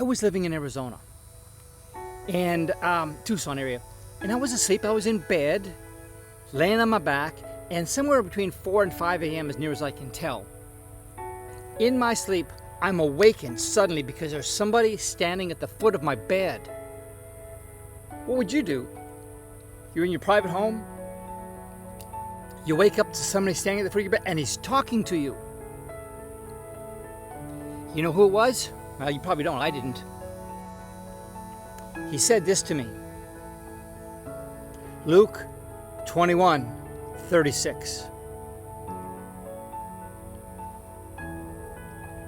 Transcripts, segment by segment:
I was living in Arizona, and Tucson area, and I was asleep. I was in bed, laying on my back, and somewhere between 4 and 5 a.m., as near as I can tell, in my sleep, I'm awakened suddenly because there's somebody standing at the foot of my bed. What would you do? You're in your private home, you wake up to somebody standing at the foot of your bed, and he's talking to you. You know who it was? Well, you probably don't. I didn't. He said this to me. Luke 21:36.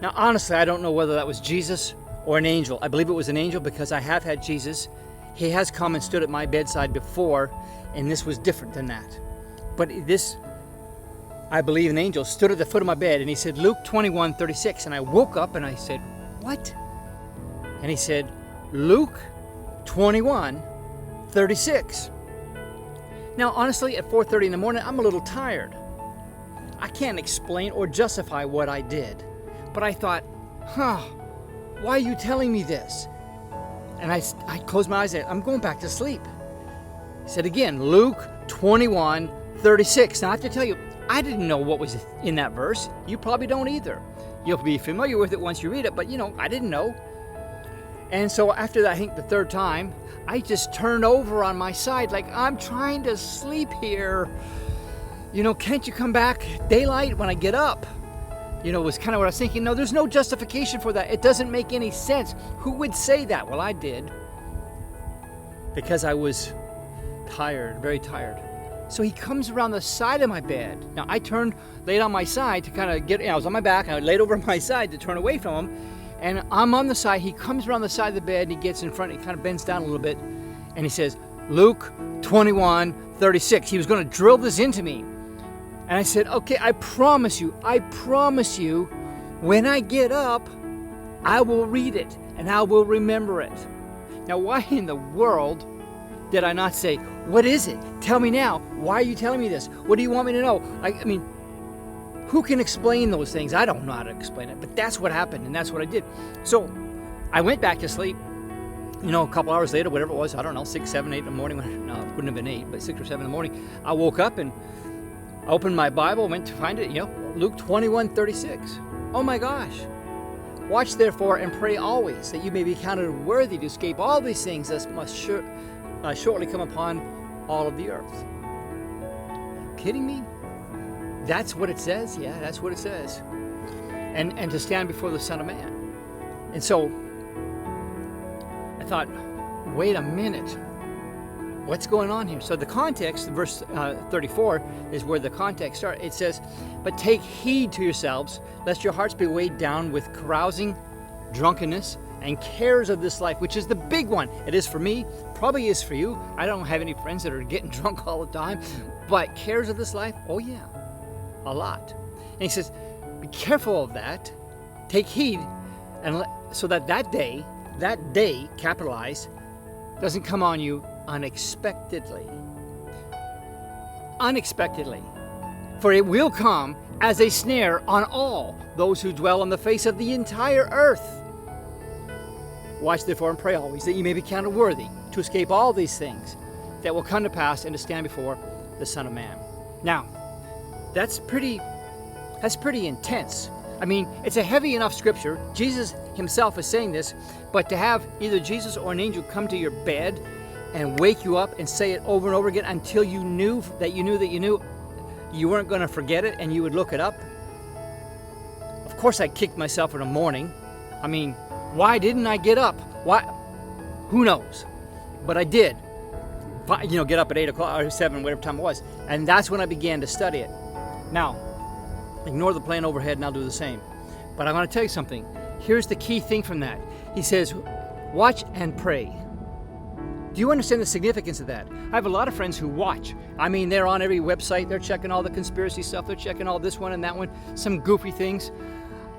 Now, honestly, I don't know whether that was Jesus or an angel. I believe it was an angel because I have had Jesus. He has come and stood at my bedside before, and this was different than that. But this, I believe an angel stood at the foot of my bed, and he said, Luke 21:36. And I woke up and I said, what? And he said, Luke 21:36. Now, honestly, at 4:30 in the morning, I'm a little tired. I can't explain or justify what I did. But I thought, why are you telling me this? And I closed my eyes and said, I'm going back to sleep. He said again, Luke 21:36. Now I have to tell you, I didn't know what was in that verse. You probably don't either. You'll be familiar with it once you read it, but I didn't know. And so after that, I think the third time, I just turned over on my side like I'm trying to sleep here. Can't you come back daylight when I get up? Was kind of what I was thinking. No, there's no justification for that. It doesn't make any sense. Who would say that? Well, I did. Because I was tired, very tired. So he comes around the side of my bed. Now, I laid on my side to kind of I was on my back, and I laid over my side to turn away from him. And I'm on the side. He comes around the side of the bed, and he gets in front, he kind of bends down a little bit, and he says, Luke 21:36. He was going to drill this into me. And I said, okay, I promise you, when I get up, I will read it and I will remember it. Now, why in the world did I not say, what is it? Tell me now. Why are you telling me this? What do you want me to know? I mean, who can explain those things? I don't know how to explain it, but that's what happened and that's what I did. So I went back to sleep, a couple hours later, whatever it was, I don't know, 6, 7, 8 in the morning. No, it wouldn't have been 8, but 6 or 7 in the morning. I woke up and I opened my Bible, went to find it, Luke 21:36. Oh my gosh. Watch therefore and pray always, that you may be counted worthy to escape all these things that must shortly come upon all of the earth. Are you kidding me? That's what it says? Yeah, that's what it says. And to stand before the Son of Man. And so I thought, wait a minute. What's going on here? So the context, verse 34, is where the context starts. It says, but take heed to yourselves, lest your hearts be weighed down with carousing, drunkenness, and cares of this life, which is the big one. It is for me, probably is for you. I don't have any friends that are getting drunk all the time, but cares of this life, oh yeah, a lot. And he says, be careful of that, take heed, and so that day, capitalized, doesn't come on you unexpectedly. For it will come as a snare on all those who dwell on the face of the entire earth. Watch therefore and pray always, that you may be counted worthy to escape all these things that will come to pass and to stand before the Son of Man. Now, that's pretty intense. I mean, it's a heavy enough scripture. Jesus himself is saying this, but to have either Jesus or an angel come to your bed and wake you up and say it over and over again until you knew you weren't going to forget it and you would look it up. Of course I kicked myself in the morning. I mean, why didn't I get up? Why? Who knows? But I did. Get up at 8 o'clock or 7, whatever time it was. And that's when I began to study it. Now, ignore the plane overhead and I'll do the same. But I want to tell you something. Here's the key thing from that. He says, watch and pray. Do you understand the significance of that? I have a lot of friends who watch. I mean, they're on every website. They're checking all the conspiracy stuff. They're checking all this one and that one, some goofy things.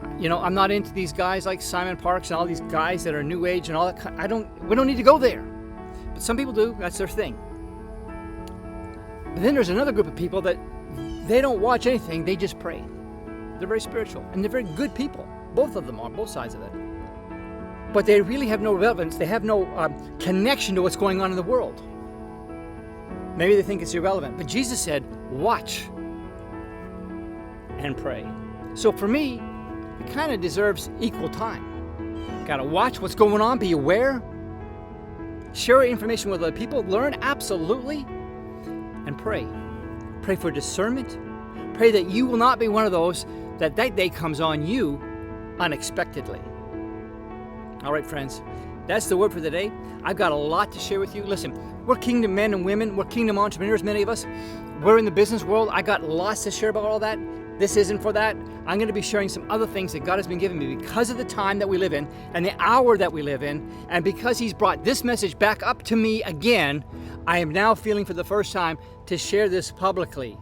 I'm not into these guys like Simon Parks and all these guys that are new age and all that. We don't need to go there. But some people do. That's their thing. But then there's another group of people that they don't watch anything. They just pray. They're very spiritual and they're very good people. Both of them are, both sides of it. but they really have no relevance. They have no connection to what's going on in the world. Maybe they think it's irrelevant, but Jesus said, watch and pray. So for me, it kind of deserves equal time. Got to watch what's going on, be aware, share information with other people, learn, absolutely, and pray. Pray for discernment. Pray that you will not be one of those that day comes on you unexpectedly. All right, friends, that's the word for the day. I've got a lot to share with you. Listen, we're kingdom men and women. We're kingdom entrepreneurs, many of us. We're in the business world. I got lots to share about all that. This isn't for that. I'm going to be sharing some other things that God has been giving me because of the time that we live in and the hour that we live in. And because He's brought this message back up to me again, I am now feeling for the first time to share this publicly.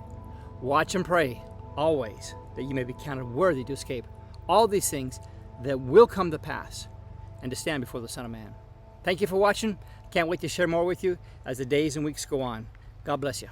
Watch and pray always that you may be counted worthy to escape all these things that will come to pass and to stand before the Son of Man. Thank you for watching. Can't wait to share more with you as the days and weeks go on. God bless you.